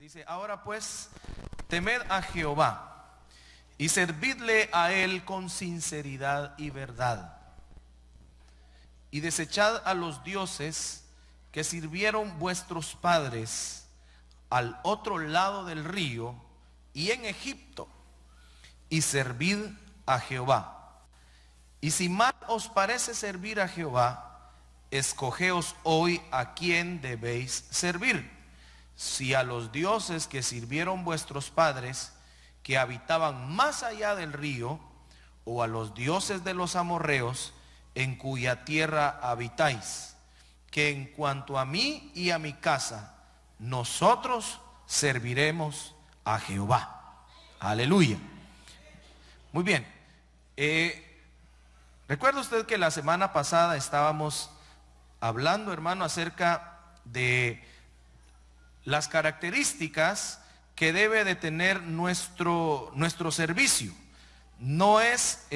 Dice, ahora pues, temed a Jehová y servidle a él con sinceridad y verdad. Y desechad a los dioses que sirvieron vuestros padres al otro lado del río y en Egipto, y servid a Jehová. Y si mal os parece servir a Jehová, escogeos hoy a quién debéis servir. Si a los dioses que sirvieron vuestros padres, que habitaban más allá del río, o a los dioses de los amorreos, en cuya tierra habitáis, que en cuanto a mí y a mi casa, nosotros serviremos a Jehová. Aleluya. Muy bien. ¿Recuerda usted que la semana pasada estábamos hablando, hermano, acerca de las características que debe de tener nuestro servicio? No es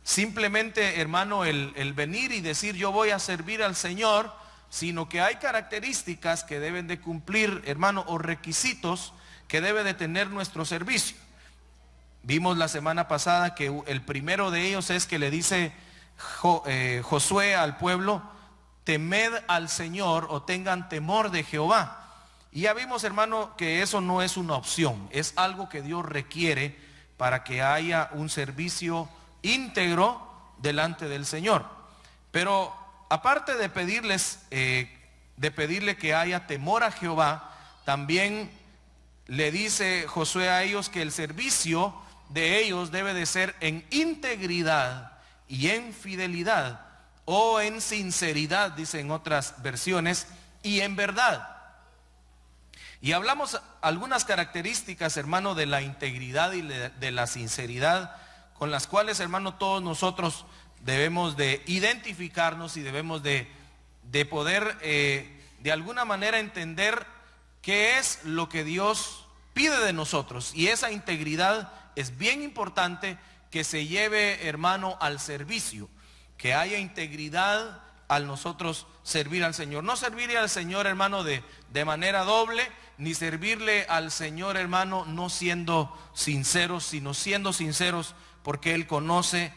simplemente, hermano, el venir y decir yo voy a servir al Señor, sino que hay características que deben de cumplir, hermano, o requisitos que debe de tener nuestro servicio. Vimos la semana pasada que el primero de ellos es que le dice Josué al pueblo: temed al Señor, o tengan temor de Jehová. Y ya vimos, hermano, que eso no es una opción, es algo que Dios requiere para que haya un servicio íntegro delante del Señor. Pero aparte de pedirle que haya temor a Jehová, también le dice Josué a ellos que el servicio de ellos debe de ser en integridad y en fidelidad, o en sinceridad, dice en otras versiones, y en verdad. Y hablamos algunas características, hermano, de la integridad y de la sinceridad, con las cuales, hermano, todos nosotros debemos de identificarnos y debemos de poder de alguna manera entender qué es lo que Dios pide de nosotros. Y esa integridad es bien importante que se lleve, hermano, al servicio, que haya integridad al nosotros servir al Señor. No servirle al Señor, hermano, de manera doble, ni servirle al Señor, hermano, no siendo sinceros, sino siendo sinceros, porque Él conoce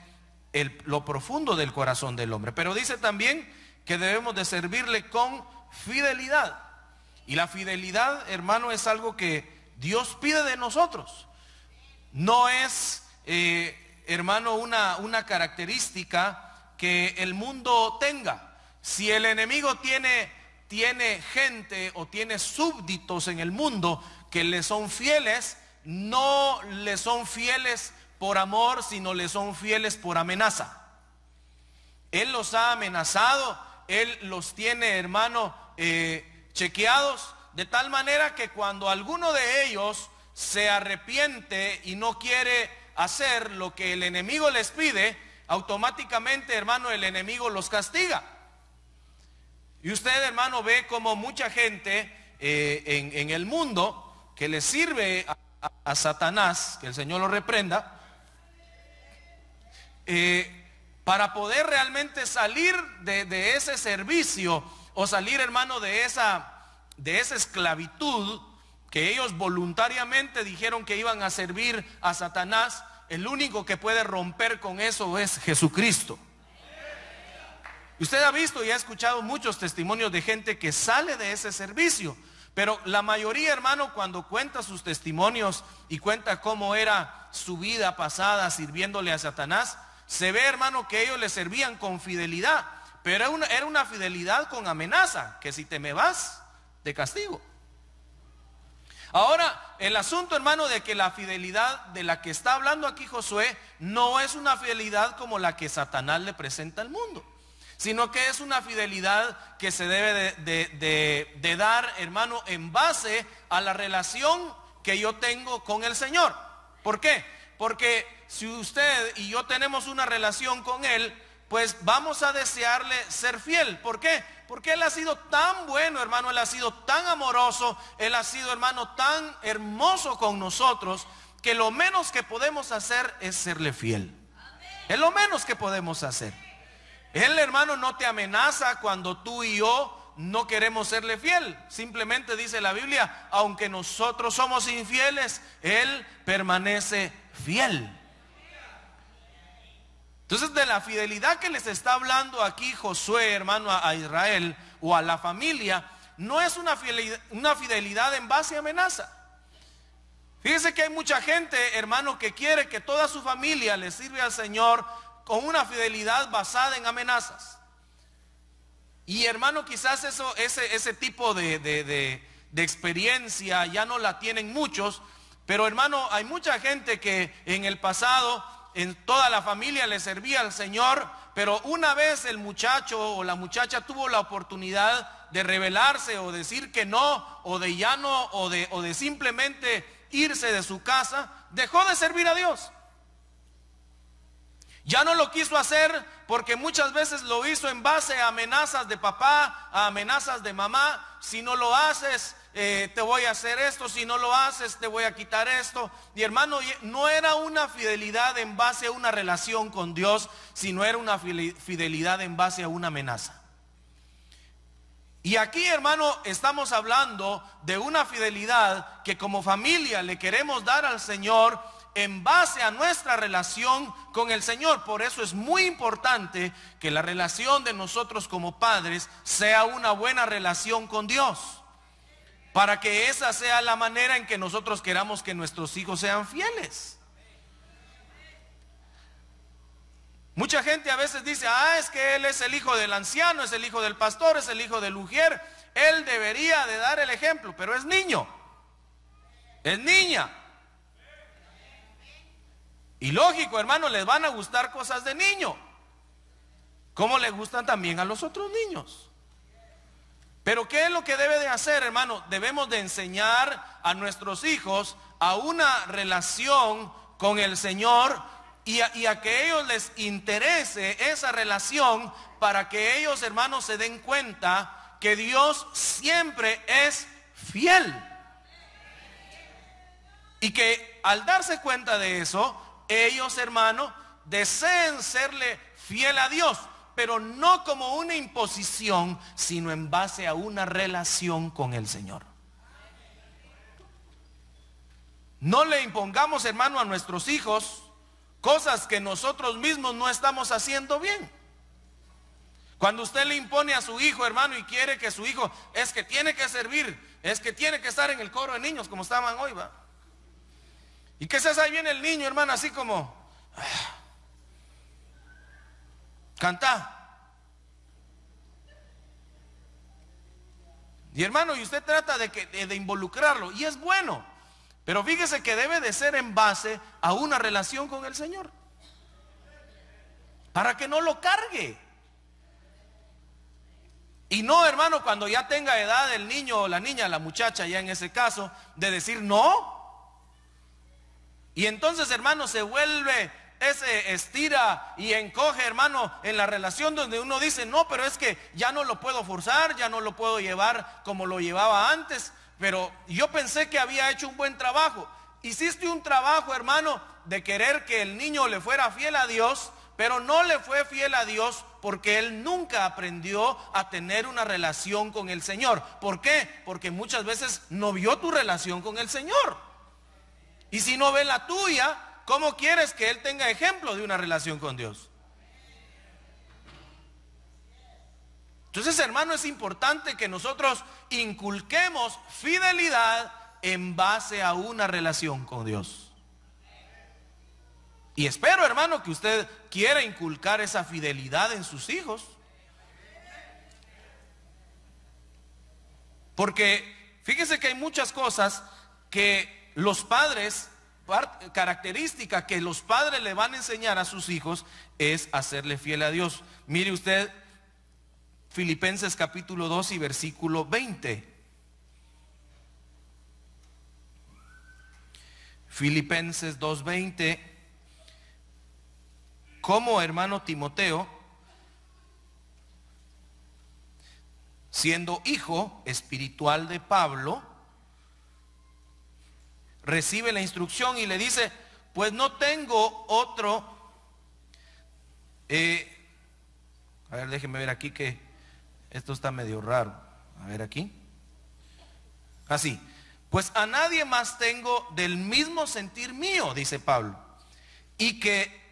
lo profundo del corazón del hombre. Pero dice también que debemos de servirle con fidelidad. Y la fidelidad, hermano, es algo que Dios pide de nosotros. No es, hermano, una característica que el mundo tenga. Si el enemigo tiene gente o tiene súbditos en el mundo que le son fieles, no le son fieles por amor, sino le son fieles por amenaza. Él los ha amenazado, Él los tiene, hermano, chequeados, de tal manera que cuando alguno de ellos se arrepiente y no quiere hacer lo que el enemigo les pide, automáticamente, hermano, el enemigo los castiga. Y usted, hermano, ve como mucha gente en el mundo que le sirve a Satanás, que el Señor lo reprenda, para poder realmente salir de ese servicio, o salir, hermano, de esa esclavitud que ellos voluntariamente dijeron que iban a servir a Satanás. El único que puede romper con eso es Jesucristo. Usted ha visto y ha escuchado muchos testimonios de gente que sale de ese servicio, pero la mayoría, hermano, cuando cuenta sus testimonios y cuenta cómo era su vida pasada sirviéndole a Satanás, se ve, hermano, que ellos le servían con fidelidad, pero era una fidelidad con amenaza, que si te me vas, te castigo. Ahora, el asunto, hermano, de que la fidelidad de la que está hablando aquí Josué no es una fidelidad como la que Satanás le presenta al mundo, sino que es una fidelidad que se debe de dar, hermano, en base a la relación que yo tengo con el Señor. ¿Por qué? Porque si usted y yo tenemos una relación con Él, pues vamos a desearle ser fiel. ¿Por qué? Porque Él ha sido tan bueno, hermano, Él ha sido tan amoroso, Él ha sido, hermano, tan hermoso con nosotros, que lo menos que podemos hacer es serle fiel. Es lo menos que podemos hacer. Él, hermano, no te amenaza cuando tú y yo no queremos serle fiel. Simplemente dice la Biblia, aunque nosotros somos infieles, Él permanece fiel. Entonces, de la fidelidad que les está hablando aquí Josué, hermano, a Israel o a la familia, no es una fidelidad en base a amenaza. Fíjese que hay mucha gente, hermano, que quiere que toda su familia le sirva al Señor con una fidelidad basada en amenazas. Y hermano, quizás ese tipo de experiencia ya no la tienen muchos, pero hermano, hay mucha gente que en el pasado, en toda la familia le servía al Señor, pero una vez el muchacho o la muchacha tuvo la oportunidad de rebelarse o decir que no, o de ya no, o de simplemente irse de su casa, dejó de servir a Dios. Ya no lo quiso hacer porque muchas veces lo hizo en base a amenazas de papá, a amenazas de mamá. Si no lo haces, te voy a hacer esto. Si no lo haces, te voy a quitar esto. Y hermano, no era una fidelidad en base a una relación con Dios, sino era una fidelidad en base a una amenaza. Y aquí, hermano, estamos hablando de una fidelidad que como familia le queremos dar al Señor en base a nuestra relación con el Señor. Por eso es muy importante que la relación de nosotros como padres sea una buena relación con Dios, para que esa sea la manera en que nosotros queramos que nuestros hijos sean fieles. Mucha gente a veces dice, es que él es el hijo del anciano, es el hijo del pastor, es el hijo del ujier, él debería de dar el ejemplo, pero es niño, es niña. Y lógico, hermano, les van a gustar cosas de niño, como le gustan también a los otros niños. Pero ¿qué es lo que debe de hacer, hermano? Debemos de enseñar a nuestros hijos a una relación con el Señor y a que ellos les interese esa relación, para que ellos, hermanos, se den cuenta que Dios siempre es fiel. Y que al darse cuenta de eso, ellos, hermano, deseen serle fiel a Dios, pero no como una imposición, sino en base a una relación con el Señor. No le impongamos, hermano, a nuestros hijos cosas que nosotros mismos no estamos haciendo bien. Cuando usted le impone a su hijo, hermano, y quiere que su hijo, es que tiene que servir, es que tiene que estar en el coro de niños como estaban hoy, va. Y que se ahí viene el niño, hermano, así como canta. Y hermano, y usted trata de involucrarlo, y es bueno, pero fíjese que debe de ser en base a una relación con el Señor, para que no lo cargue. Y no, hermano, cuando ya tenga edad el niño o la niña, la muchacha ya en ese caso, de decir no. Y entonces, hermano, se vuelve ese estira y encoge, hermano, en la relación donde uno dice, no, pero es que ya no lo puedo forzar, ya no lo puedo llevar como lo llevaba antes, pero yo pensé que había hecho un buen trabajo. Hiciste un trabajo, hermano, de querer que el niño le fuera fiel a Dios, pero no le fue fiel a Dios porque él nunca aprendió a tener una relación con el Señor. ¿Por qué? Porque muchas veces no vio tu relación con el Señor. Y si no ve la tuya, ¿cómo quieres que él tenga ejemplo de una relación con Dios? Entonces, hermano, es importante que nosotros inculquemos fidelidad en base a una relación con Dios. Y espero, hermano, que usted quiera inculcar esa fidelidad en sus hijos. Porque fíjese que hay muchas cosas que los padres, característica que los padres le van a enseñar a sus hijos es hacerle fiel a Dios. Mire usted Filipenses capítulo 2 y versículo 20. Filipenses 2:20. Como hermano Timoteo, siendo hijo espiritual de Pablo, recibe la instrucción y le dice, pues no tengo otro, a ver, déjeme ver aquí que esto está medio raro. A ver aquí. Así. Pues a nadie más tengo del mismo sentir mío, dice Pablo. Y que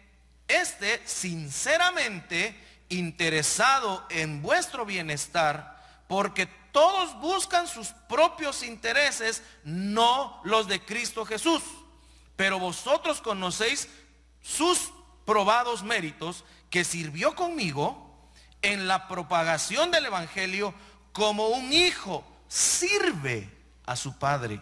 sinceramente interesado en vuestro bienestar, porque todos buscan sus propios intereses, no los de Cristo Jesús. Pero vosotros conocéis sus probados méritos, que sirvió conmigo en la propagación del evangelio como un hijo sirve a su padre.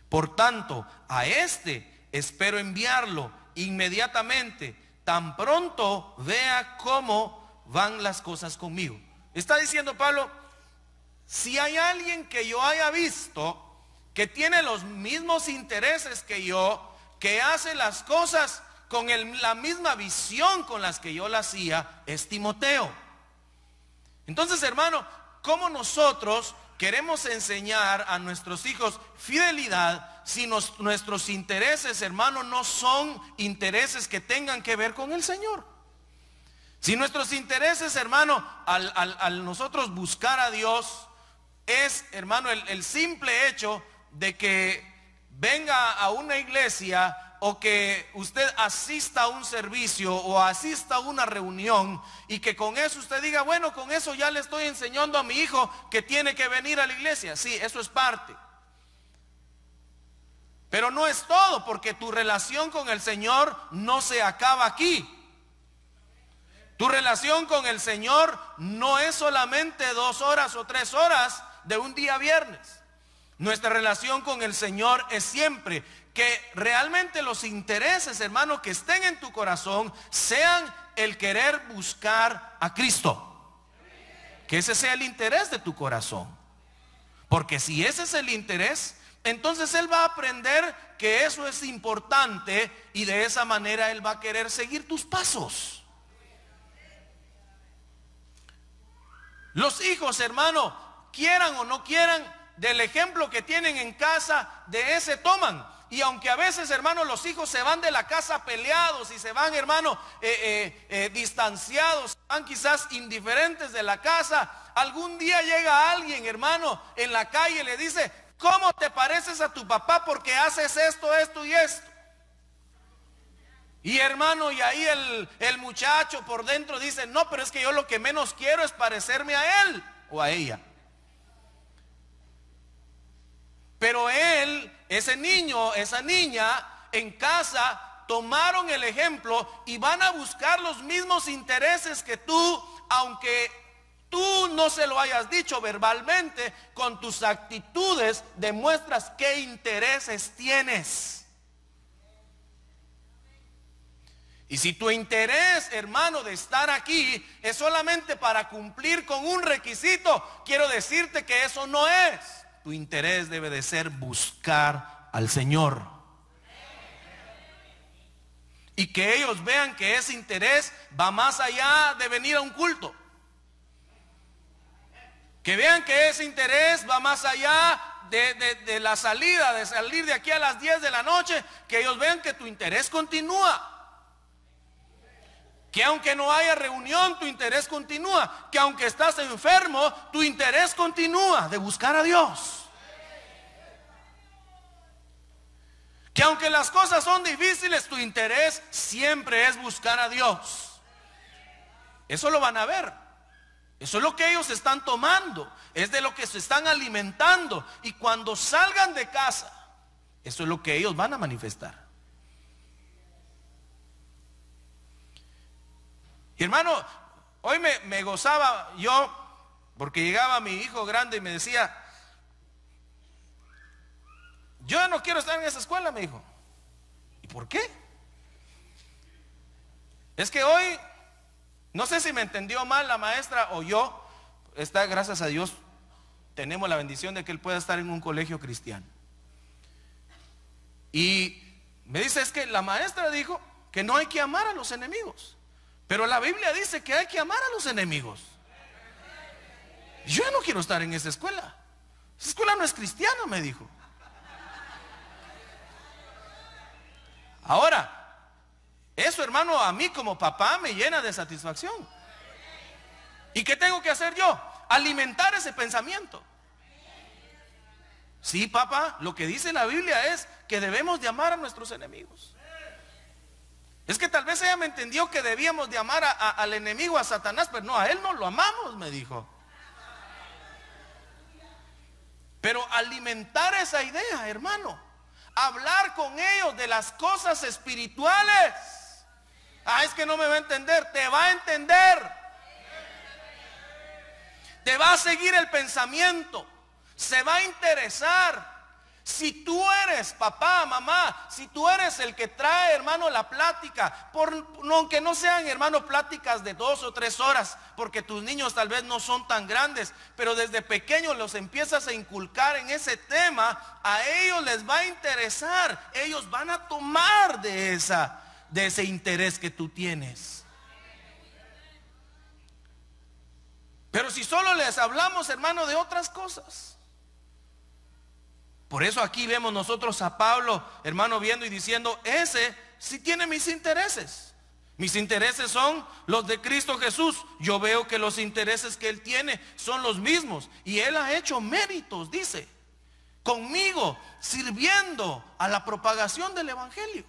Por tanto, a espero enviarlo inmediatamente, tan pronto vea cómo van las cosas conmigo. Está diciendo Pablo, si hay alguien que yo haya visto que tiene los mismos intereses que yo, que hace las cosas con la misma visión con las que yo la hacía, es Timoteo. Entonces, hermano, ¿cómo nosotros queremos enseñar a nuestros hijos fidelidad si nuestros intereses, hermano, no son intereses que tengan que ver con el Señor? Si nuestros intereses, hermano, al nosotros buscar a Dios, es, hermano, el simple hecho de que venga a una iglesia, o que usted asista a un servicio o asista a una reunión, y que con eso usted diga, bueno, con eso ya le estoy enseñando a mi hijo que tiene que venir a la iglesia. Sí, eso es parte, pero no es todo, porque tu relación con el Señor no se acaba aquí. Tu relación con el Señor no es solamente 2 horas o 3 horas de un día viernes. Nuestra relación con el Señor es siempre que realmente los intereses, hermano, que estén en tu corazón sean el querer buscar a Cristo. Que ese sea el interés de tu corazón. Porque si ese es el interés, entonces él va a aprender que eso es importante, y de esa manera él va a querer seguir tus pasos. Los hijos, hermano, quieran o no quieran, del ejemplo que tienen en casa, de ese toman. Y aunque a veces, hermano, los hijos se van de la casa peleados y se van, hermano, distanciados, van quizás indiferentes de la casa, algún día llega alguien, hermano, en la calle y le dice, ¿cómo te pareces a tu papá porque haces esto, esto y esto? Y hermano, y ahí el muchacho por dentro dice, no, pero es que yo lo que menos quiero es parecerme a él o a ella. Pero él, ese niño, esa niña, en casa tomaron el ejemplo y van a buscar los mismos intereses que tú, aunque tú no se lo hayas dicho verbalmente, con tus actitudes demuestras qué intereses tienes. Y si tu interés, hermano, de estar aquí es solamente para cumplir con un requisito, quiero decirte que eso no es. Tu interés debe de ser buscar al Señor. Y que ellos vean que ese interés va más allá de venir a un culto. Que vean que ese interés va más allá de la salida, de salir de aquí a las 10 de la noche. Que ellos vean que tu interés continúa. Que aunque no haya reunión, tu interés continúa. Que aunque estás enfermo, tu interés continúa de buscar a Dios. Que aunque las cosas son difíciles, tu interés siempre es buscar a Dios. Eso lo van a ver. Eso es lo que ellos están tomando. Es de lo que se están alimentando. Y cuando salgan de casa, eso es lo que ellos van a manifestar. Y hermano, hoy me gozaba yo, porque llegaba mi hijo grande y me decía, yo no quiero estar en esa escuela, me dijo. ¿Y por qué? Es que hoy, no sé si me entendió mal la maestra o yo, gracias a Dios, tenemos la bendición de que él pueda estar en un colegio cristiano. Y me dice, es que la maestra dijo que no hay que amar a los enemigos. Pero la Biblia dice que hay que amar a los enemigos. Yo no quiero estar en esa escuela. Esa escuela no es cristiana, me dijo. Ahora, eso, hermano, a mí como papá me llena de satisfacción. ¿Y qué tengo que hacer yo? alimentar ese pensamiento. Sí, papá, lo que dice la Biblia es que debemos de amar a nuestros enemigos. Es que tal vez ella me entendió que debíamos de amar al enemigo, a Satanás, pero no, a él no lo amamos, me dijo. Pero alimentar esa idea, hermano, hablar con ellos de las cosas espirituales. Es que no me va a entender. Te va a entender. Te va a seguir el pensamiento. Se va a interesar. Si tú eres papá, mamá, si tú eres el que trae, hermano, la plática, aunque no sean, hermano, pláticas de 2 o 3 horas, porque tus niños tal vez no son tan grandes, pero desde pequeños los empiezas a inculcar en ese tema, a ellos les va a interesar, ellos van a tomar de ese interés que tú tienes. Pero si solo les hablamos, hermano, de otras cosas. Por eso aquí vemos nosotros a Pablo, hermano, viendo y diciendo, ese sí tiene mis intereses. Mis intereses son los de Cristo Jesús. Yo veo que los intereses que él tiene son los mismos. Y él ha hecho méritos, dice, conmigo, sirviendo a la propagación del evangelio.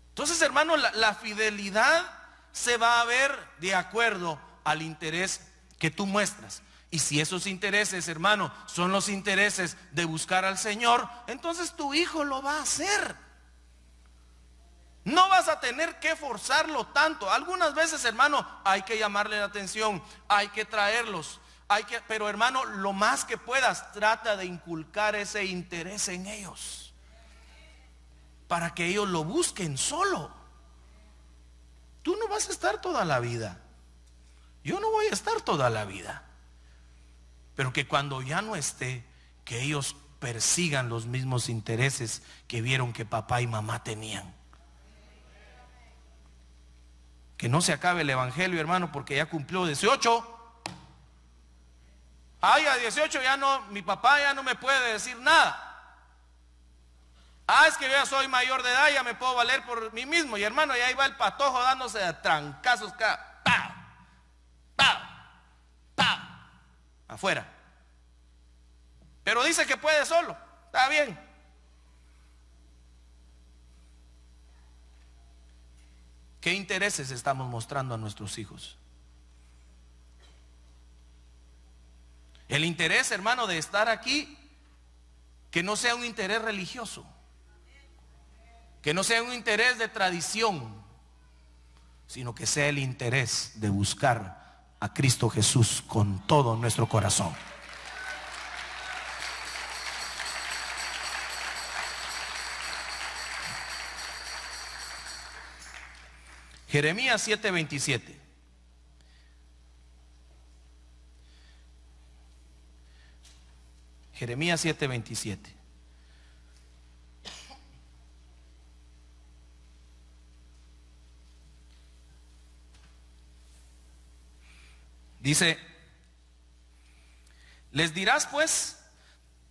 Entonces, hermano, la fidelidad se va a ver de acuerdo al interés que tú muestras. Y si esos intereses, hermano, son los intereses de buscar al Señor, entonces tu hijo lo va a hacer. No vas a tener que forzarlo tanto. Algunas veces, hermano, hay que llamarle la atención, hay que traerlos, pero hermano, lo más que puedas, trata de inculcar ese interés en ellos, para que ellos lo busquen solo. Tú no vas a estar toda la vida. Yo no voy a estar toda la vida. Pero que cuando ya no esté, que ellos persigan los mismos intereses que vieron que papá y mamá tenían. Que no se acabe el evangelio, hermano, porque ya cumplió 18. A 18 ya no, mi papá ya no me puede decir nada. Es que yo ya soy mayor de edad, ya me puedo valer por mí mismo. Y hermano, ya iba el patojo dándose a trancazos cada afuera. Pero dice que puede solo. Está bien. ¿Qué intereses estamos mostrando a nuestros hijos? El interés, hermano, de estar aquí, que no sea un interés religioso, que no sea un interés de tradición, sino que sea el interés de buscar a Cristo Jesús con todo nuestro corazón. Jeremías 7:27. Jeremías 7:27. Dice, les dirás pues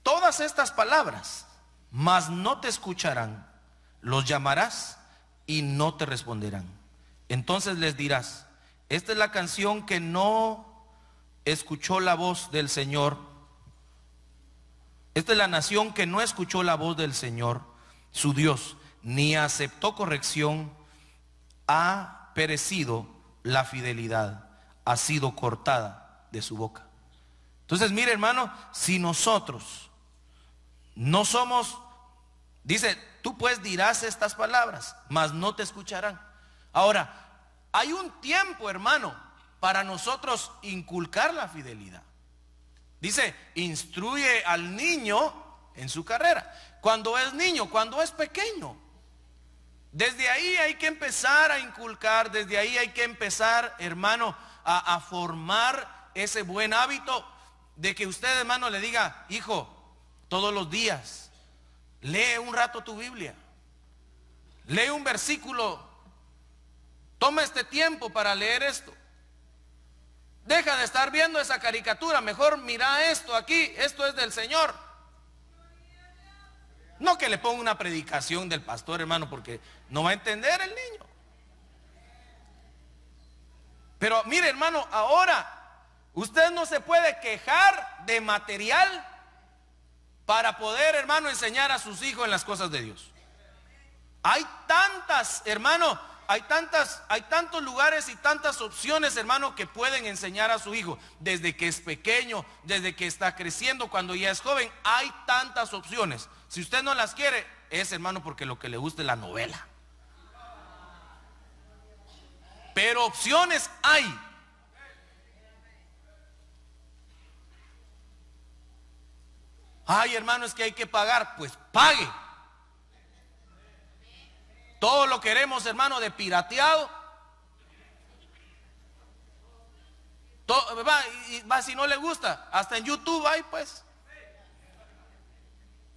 todas estas palabras, mas no te escucharán. Los llamarás y no te responderán. Entonces les dirás, esta es la canción que no escuchó la voz del Señor. Esta es la nación que no escuchó la voz del Señor, su Dios, ni aceptó corrección. Ha perecido la fidelidad, ha sido cortada de su boca. Entonces, mire, hermano, si nosotros no somos, dice, tú pues dirás estas palabras, mas no te escucharán. Ahora, hay un tiempo, hermano, para nosotros inculcar la fidelidad. Dice, instruye al niño en su carrera. Cuando es niño, cuando es pequeño. Desde ahí hay que empezar a inculcar, desde ahí hay que empezar, hermano, a formar ese buen hábito de que usted, hermano, le diga, hijo, todos los días, lee un rato tu Biblia. Lee un versículo. Toma este tiempo para leer esto. Deja de estar viendo esa caricatura. Mejor mira esto aquí. Esto es del Señor. No que le ponga una predicación del pastor, hermano, porque no va a entender el niño. Pero mire, hermano, ahora Usted no se puede quejar de material para poder, hermano, enseñar a sus hijos en las cosas de Dios. Hay tantas, hermano, hay tantos lugares y tantas opciones, hermano, que pueden enseñar a su hijo. Desde que es pequeño, desde que está creciendo, cuando ya es joven, hay tantas opciones. Si usted no las quiere, es, hermano, porque lo que le gusta es la novela. Pero opciones hay. Ay, hermano, es que hay que pagar. Pues pague. Todo lo queremos, hermano, de pirateado. Todo, va, si no le gusta, hasta en YouTube hay, pues.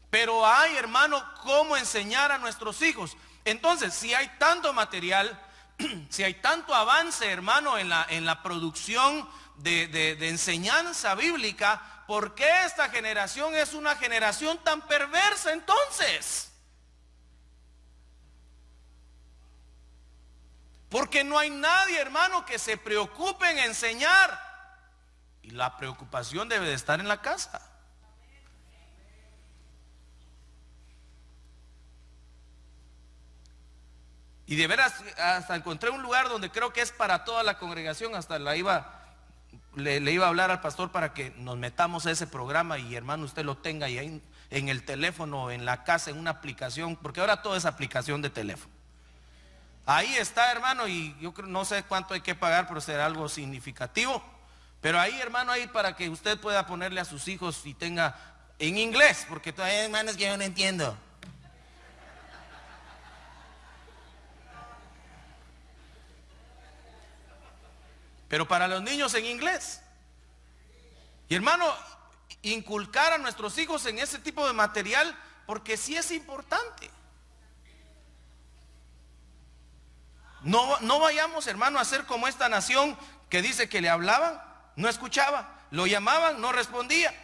Pero hay, hermano, cómo enseñar a nuestros hijos. Entonces, si hay tanto material, si hay tanto avance, hermano, en la producción de enseñanza bíblica, ¿por qué esta generación es una generación tan perversa entonces? Porque no hay nadie, hermano, que se preocupe en enseñar. Y la preocupación debe de estar en la casa. Y de veras, hasta encontré un lugar donde creo que es para toda la congregación. Hasta le iba a hablar al pastor para que nos metamos a ese programa y, hermano, usted lo tenga y ahí en el teléfono, en la casa, en una aplicación, porque ahora todo es aplicación de teléfono. Ahí está, hermano, y yo creo, no sé cuánto hay que pagar, pero será algo significativo. Pero ahí, hermano, ahí para que usted pueda ponerle a sus hijos y tenga en inglés, porque todavía hay hermanos que yo no entiendo. Pero para los niños en inglés. Y, hermano, inculcar a nuestros hijos en ese tipo de material, porque sí es importante. No vayamos, hermano, a ser como esta nación que dice que le hablaban, no escuchaba, lo llamaban, no respondía.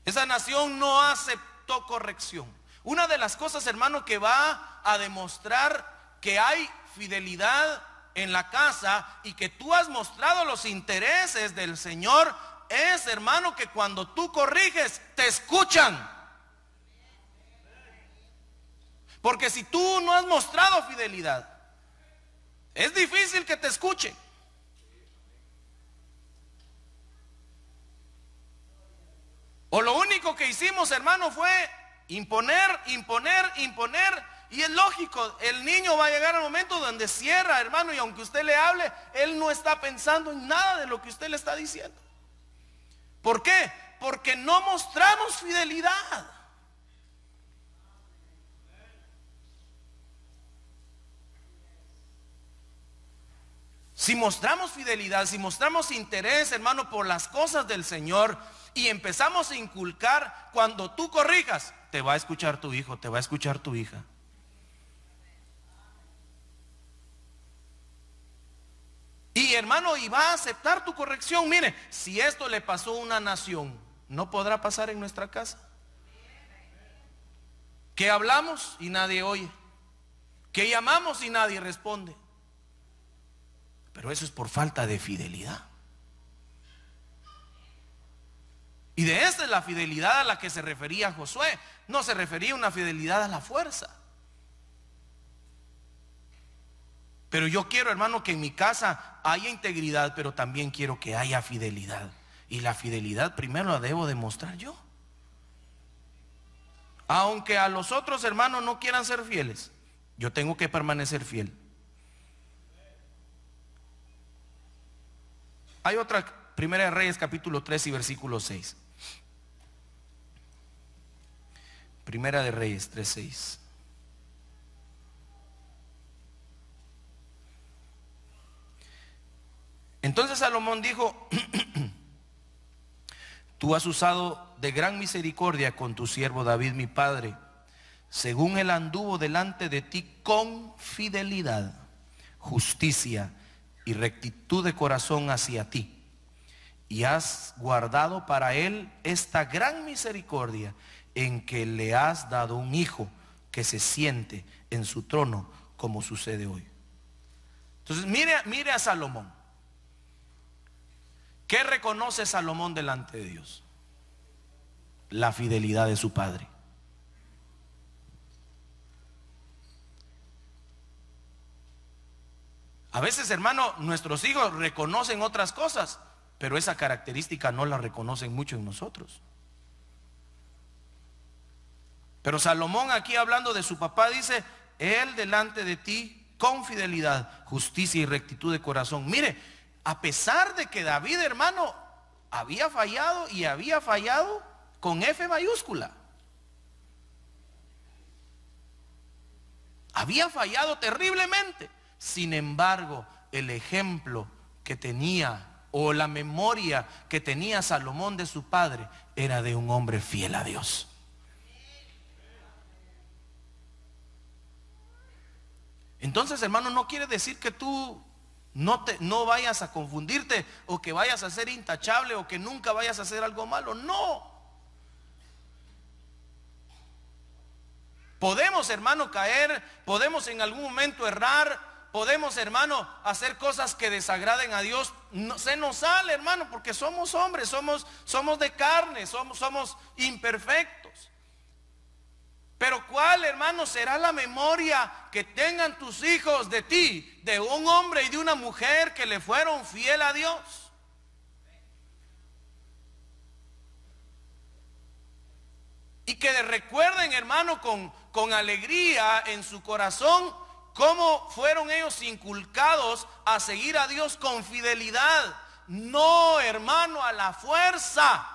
Esa nación no aceptó corrección. Una de las cosas, hermano, que va a demostrar que hay fidelidad en la casa y que tú has mostrado los intereses del Señor es, hermano, que cuando tú corriges, te escuchan. Porque si tú no has mostrado fidelidad, es difícil que te escuchen. O lo único que hicimos, hermano, fue imponer. Y es lógico, el niño va a llegar al momento donde cierra, hermano, y aunque usted le hable, él no está pensando en nada de lo que usted le está diciendo. ¿Por qué? Porque no mostramos fidelidad. Si mostramos fidelidad, si mostramos interés, hermano, por las cosas del Señor y empezamos a inculcar, cuando tú corrijas, te va a escuchar tu hijo, te va a escuchar tu hija. Y, hermano, y va a aceptar tu corrección. Mire, si esto le pasó a una nación, ¿no podrá pasar en nuestra casa? Que hablamos y nadie oye, que llamamos y nadie responde. Pero eso es por falta de fidelidad. Y de esta es la fidelidad a la que se refería Josué. No se refería a una fidelidad a la fuerza. Pero yo quiero, hermano, que en mi casa haya integridad, pero también quiero que haya fidelidad. Y la fidelidad primero la debo demostrar yo. Aunque a los otros hermanos no quieran ser fieles, yo tengo que permanecer fiel. Hay otra, Primera de Reyes capítulo 3 y versículo 6. Primera de Reyes 3:6. Entonces Salomón dijo: tú has usado de gran misericordia con tu siervo David mi padre, según él anduvo delante de ti con fidelidad, justicia y rectitud de corazón hacia ti, y has guardado para él esta gran misericordia en que le has dado un hijo que se siente en su trono, como sucede hoy. Entonces mire a Salomón. ¿Qué reconoce Salomón delante de Dios? La fidelidad de su padre. A veces, hermano, nuestros hijos reconocen otras cosas, pero esa característica no la reconocen mucho en nosotros. Pero Salomón, aquí hablando de su papá, dice: él delante de ti con fidelidad, justicia y rectitud de corazón. Mire, a pesar de que David, hermano, había fallado, y había fallado con F mayúscula, había fallado terriblemente. Sin embargo, el ejemplo que tenía, o la memoria que tenía Salomón de su padre, era de un hombre fiel a Dios. Entonces, hermano, no quiere decir que tú no vayas a confundirte, o que vayas a ser intachable, o que nunca vayas a hacer algo malo. No. Podemos, hermano, caer, podemos en algún momento errar, podemos, hermano, hacer cosas que desagraden a Dios. No, se nos sale, hermano, porque somos hombres, somos de carne, somos imperfectos. Pero ¿cuál, hermano, será la memoria que tengan tus hijos de ti, de un hombre y de una mujer que le fueron fiel a Dios? Y que recuerden, hermano, con alegría en su corazón, cómo fueron ellos inculcados a seguir a Dios con fidelidad. No, hermano, a la fuerza.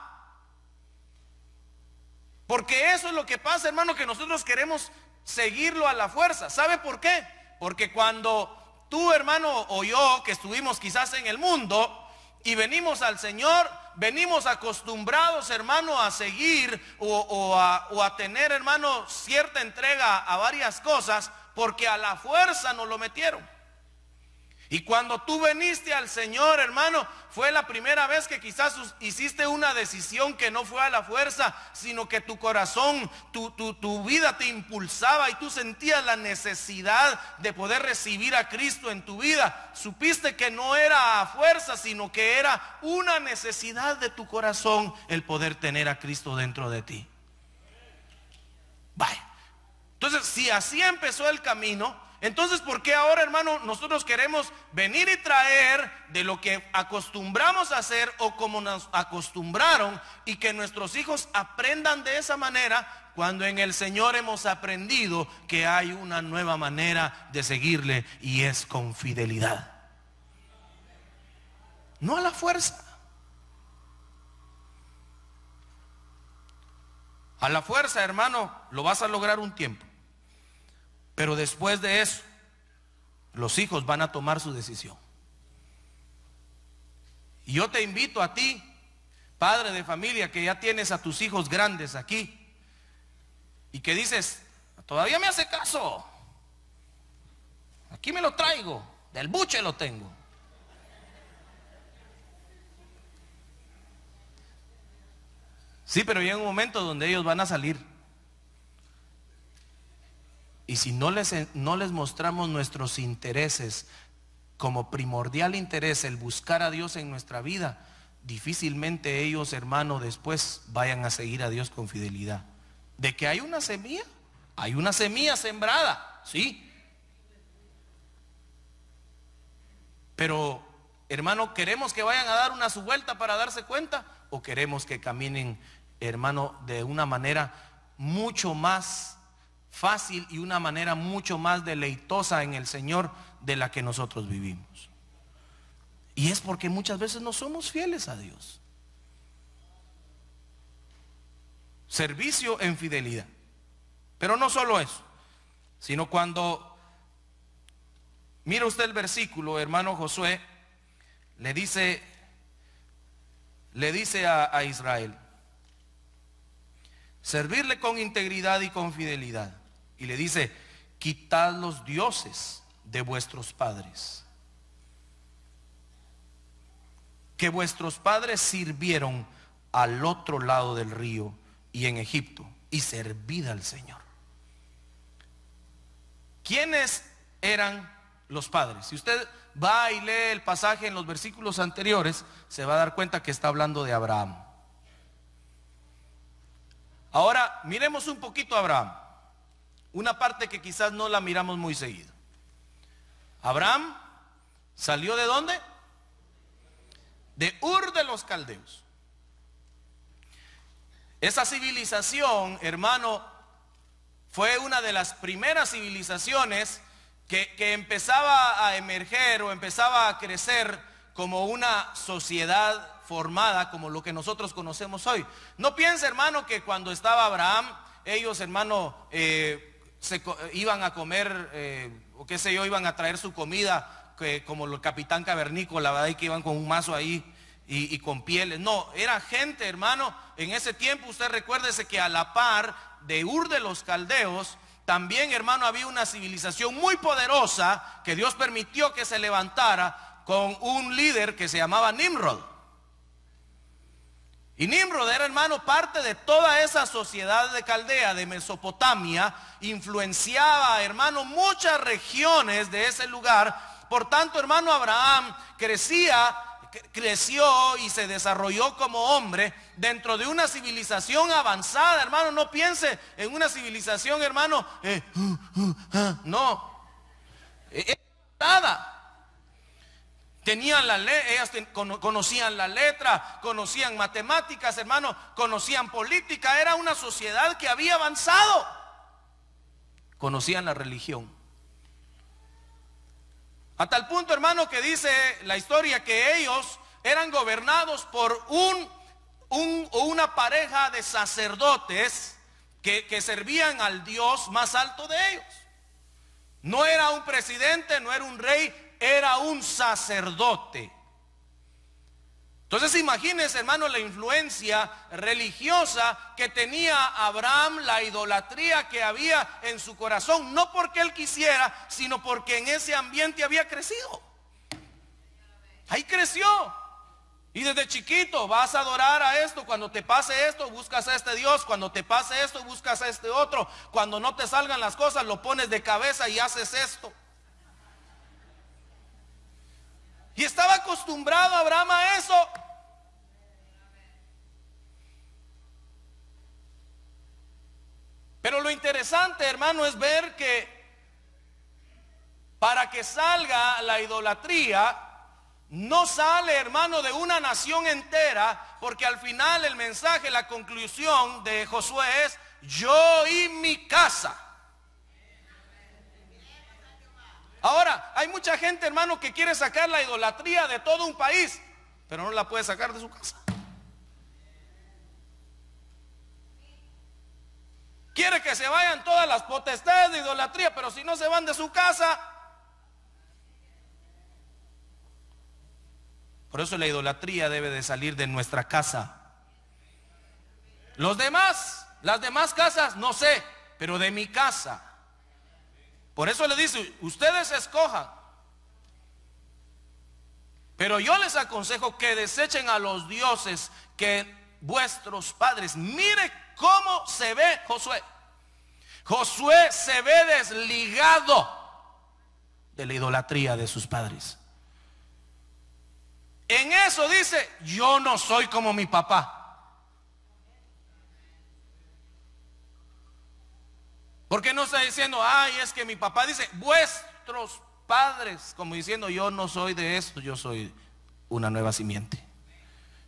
Porque eso es lo que pasa, hermano, que nosotros queremos seguirlo a la fuerza. ¿Sabe por qué? Porque cuando tú, hermano, o yo, que estuvimos quizás en el mundo y venimos al Señor, venimos acostumbrados, hermano, a seguir o a tener, hermano, cierta entrega a varias cosas, porque a la fuerza nos lo metieron. Y cuando tú viniste al Señor, hermano, fue la primera vez que quizás hiciste una decisión que no fue a la fuerza, sino que tu corazón, tu vida te impulsaba, y tú sentías la necesidad de poder recibir a Cristo en tu vida. Supiste que no era a fuerza, sino que era una necesidad de tu corazón el poder tener a Cristo dentro de ti. Vaya. Entonces, si así empezó el camino, entonces, ¿por qué ahora, hermano, nosotros queremos venir y traer de lo que acostumbramos a hacer, o como nos acostumbraron, y que nuestros hijos aprendan de esa manera, cuando en el Señor hemos aprendido que hay una nueva manera de seguirle, y es con fidelidad? No a la fuerza. A la fuerza, hermano, lo vas a lograr un tiempo. Pero después de eso, los hijos van a tomar su decisión. Y yo te invito a ti, padre de familia, que ya tienes a tus hijos grandes aquí, y que dices: todavía me hace caso, aquí me lo traigo, del buche lo tengo. Sí, pero llega un momento donde ellos van a salir. Y si no les mostramos nuestros intereses como primordial interés, el buscar a Dios en nuestra vida, difícilmente ellos, hermano, después vayan a seguir a Dios con fidelidad. De que hay una semilla sembrada, sí. Pero, hermano, ¿queremos que vayan a dar una su vuelta para darse cuenta? ¿O queremos que caminen, hermano, de una manera mucho más fácil y una manera mucho más deleitosa en el Señor de la que nosotros vivimos? Y es porque muchas veces no somos fieles a Dios. Servicio en fidelidad. Pero no solo eso, sino cuando mira usted el versículo, hermano, Josué le dice a Israel: servirle con integridad y con fidelidad. Y le dice: quitad los dioses de vuestros padres, que vuestros padres sirvieron al otro lado del río y en Egipto, y servid al Señor. ¿Quiénes eran los padres? Si usted va y lee el pasaje en los versículos anteriores, se va a dar cuenta que está hablando de Abraham. Ahora, miremos un poquito a Abraham. Una parte que quizás no la miramos muy seguido. Abraham salió ¿de dónde? De Ur de los Caldeos. Esa civilización, hermano, fue una de las primeras civilizaciones que empezaba a emerger o empezaba a crecer como una sociedad formada como lo que nosotros conocemos hoy. No piense, hermano, que cuando estaba Abraham, ellos, hermano, iban a comer, o qué sé yo, iban a traer su comida, como el capitán cavernícola, ¿verdad? Y que iban con un mazo ahí y con pieles. No, era gente, hermano, en ese tiempo. Usted recuérdese que a la par de Ur de los Caldeos, también, hermano, había una civilización muy poderosa que Dios permitió que se levantara con un líder que se llamaba Nimrod. Y Nimrod era, hermano, parte de toda esa sociedad de Caldea, de Mesopotamia. Influenciaba, hermano, muchas regiones de ese lugar. Por tanto, hermano, Abraham creció y se desarrolló como hombre dentro de una civilización avanzada, hermano. No piense en una civilización, hermano, no, nada. Tenían la ley, ellas conocían la letra, conocían matemáticas, hermano, conocían política. Era una sociedad que había avanzado. Conocían la religión. A tal punto, hermano, que dice la historia que ellos eran gobernados por una pareja de sacerdotes que servían al Dios más alto de ellos. No era un presidente, no era un rey, era un sacerdote. Entonces imagínense, hermano, la influencia religiosa que tenía Abraham, la idolatría que había en su corazón, no porque él quisiera, sino porque en ese ambiente había crecido. Ahí creció. Y desde chiquito vas a adorar a esto. Cuando te pase esto, buscas a este Dios. Cuando te pase esto, buscas a este otro. Cuando no te salgan las cosas, lo pones de cabeza y haces esto. Y estaba acostumbrado Abraham a eso. Pero lo interesante, hermano, es ver que para que salga la idolatría, no sale, hermano, de una nación entera, porque al final el mensaje, la conclusión de Josué es: yo y mi casa. Ahora, hay mucha gente, hermano, que quiere sacar la idolatría de todo un país, pero no la puede sacar de su casa. Quiere que se vayan todas las potestades de idolatría, pero si no se van de su casa. Por eso la idolatría debe de salir de nuestra casa. Las demás casas, no sé, pero de mi casa. Por eso le dice: ustedes escojan. Pero yo les aconsejo que desechen a los dioses que vuestros padres. Mire cómo se ve Josué. Josué se ve desligado de la idolatría de sus padres. En eso dice: yo no soy como mi papá. Porque no está diciendo: ay, es que mi papá. Dice: vuestros padres, como diciendo: yo no soy de esto, yo soy una nueva simiente,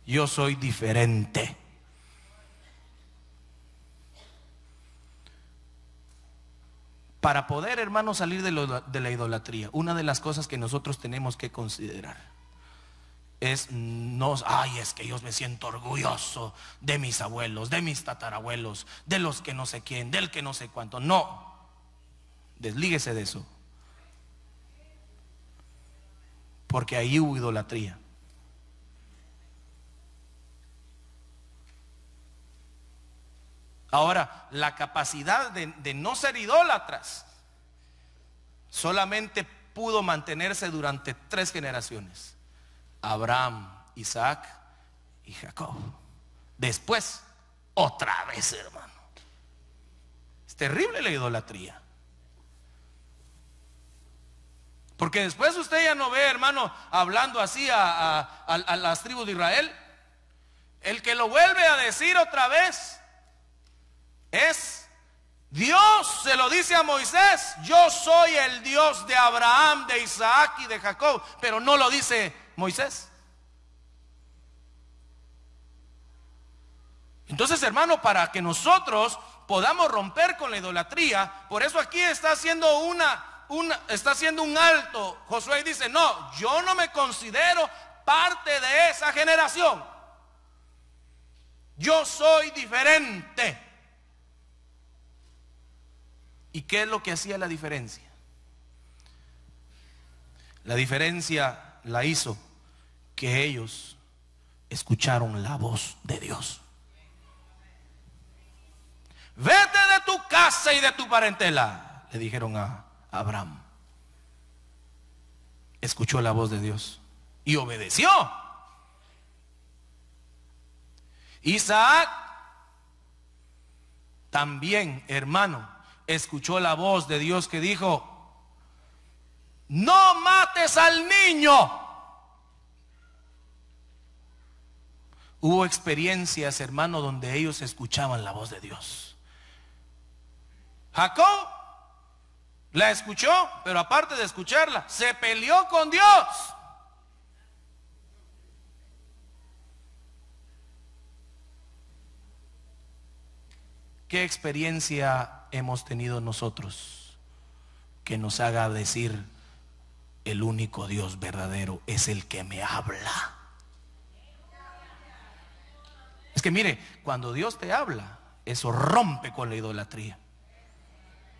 yo soy diferente. Para poder, hermano, salir de la idolatría, una de las cosas que nosotros tenemos que considerar es: es que yo me siento orgulloso de mis abuelos, de mis tatarabuelos, de los que no sé quién, del que no sé cuánto. No, deslíguese de eso, porque ahí hubo idolatría. Ahora, la capacidad de no ser idólatras solamente pudo mantenerse durante 3 generaciones: Abraham, Isaac y Jacob. Después, otra vez, hermano. Es terrible la idolatría. Porque después usted ya no ve, hermano, hablando así a las tribus de Israel. El que lo vuelve a decir otra vez es Dios. Se lo dice a Moisés: yo soy el Dios de Abraham, de Isaac y de Jacob. Pero no lo dice Moisés. Entonces, hermano, para que nosotros podamos romper con la idolatría, por eso aquí está haciendo está haciendo un alto Josué y dice: no, yo no me considero parte de esa generación. Yo soy diferente. ¿Y qué es lo que hacía la diferencia? La diferencia la hizo que ellos escucharon la voz de Dios. Vete de tu casa y de tu parentela, le dijeron a Abraham. Escuchó la voz de Dios y obedeció. Isaac también, hermano, escuchó la voz de Dios que dijo: no mates al niño. Hubo experiencias, hermano, donde ellos escuchaban la voz de Dios. Jacob la escuchó, pero aparte de escucharla, se peleó con Dios. ¿Qué experiencia hemos tenido nosotros que nos haga decir: el único Dios verdadero es el que me habla? Es que mire, cuando Dios te habla, eso rompe con la idolatría.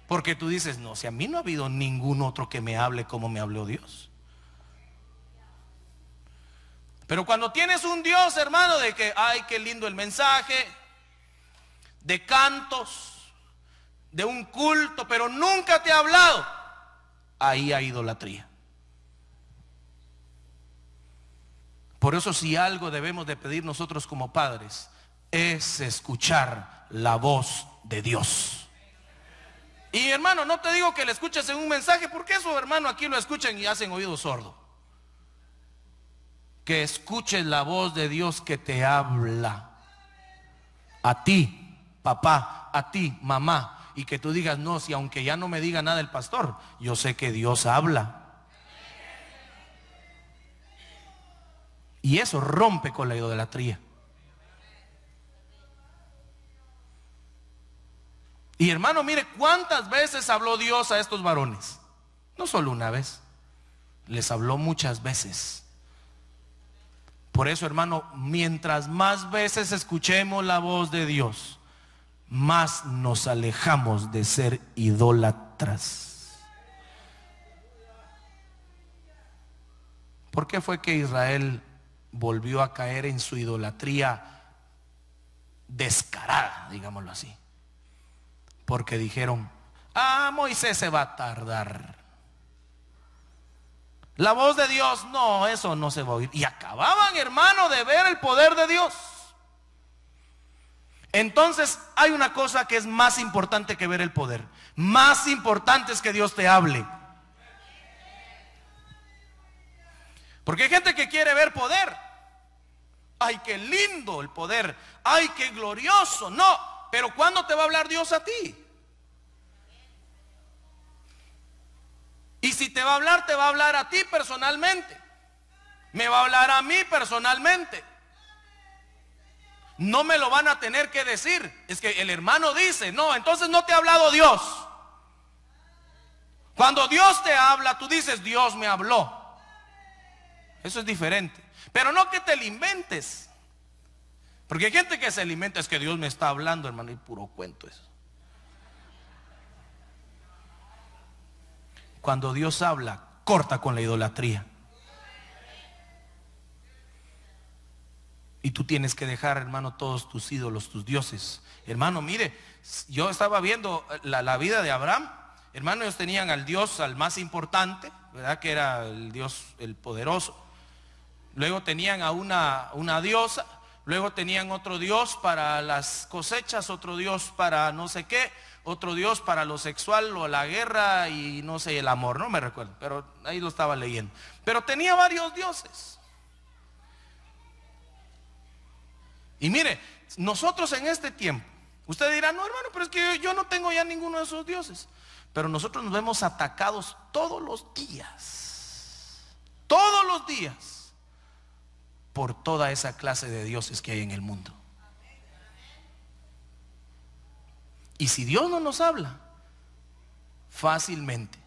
Porque tú dices: no, si a mí no ha habido ningún otro que me hable como me habló Dios. Pero cuando tienes un Dios, hermano, de que, ay, qué lindo el mensaje, de cantos, de un culto, pero nunca te ha hablado, ahí hay idolatría. Por eso, si algo debemos de pedir nosotros como padres, es escuchar la voz de Dios. Y hermano, no te digo que le escuches en un mensaje, porque eso, hermano, aquí lo escuchan y hacen oído sordo. Que escuches la voz de Dios que te habla a ti, papá, a ti, mamá, y que tú digas: no, si aunque ya no me diga nada el pastor, yo sé que Dios habla. Y eso rompe con la idolatría. Y hermano, mire cuántas veces habló Dios a estos varones. No solo una vez, les habló muchas veces. Por eso, hermano, mientras más veces escuchemos la voz de Dios, más nos alejamos de ser idólatras. ¿Por qué fue que Israel volvió a caer en su idolatría descarada, digámoslo así? Porque dijeron: ah, Moisés se va a tardar. La voz de Dios, no, eso no se va a oír. Y acababan, hermano, de ver el poder de Dios. Entonces hay una cosa que es más importante que ver el poder. Más importante es que Dios te hable. Porque hay gente que quiere ver poder. Ay, qué lindo el poder. Ay, qué glorioso. No. Pero ¿cuándo te va a hablar Dios a ti? Y si te va a hablar, te va a hablar a ti personalmente. Me va a hablar a mí personalmente. No me lo van a tener que decir. Es que el hermano dice: no, entonces no te ha hablado Dios. Cuando Dios te habla, tú dices: Dios me habló. Eso es diferente. Pero no que te lo inventes. Porque hay gente que se le inventa: es que Dios me está hablando, hermano, y puro cuento eso. Cuando Dios habla, corta con la idolatría. Y tú tienes que dejar, hermano, todos tus ídolos, tus dioses. Hermano, mire, yo estaba viendo la vida de Abraham. Hermano, ellos tenían al Dios, al más importante, ¿verdad? Que era el Dios, el poderoso. Luego tenían a una diosa. Luego tenían otro Dios para las cosechas, otro Dios para no sé qué, otro Dios para lo sexual o la guerra y no sé, el amor, no me recuerdo, pero ahí lo estaba leyendo. Pero tenía varios dioses. Y mire, nosotros en este tiempo, usted dirá, no hermano, pero es que yo no tengo ya ninguno de esos dioses. Pero nosotros nos vemos atacados todos los días, por toda esa clase de dioses que hay en el mundo. Y si Dios no nos habla, fácilmente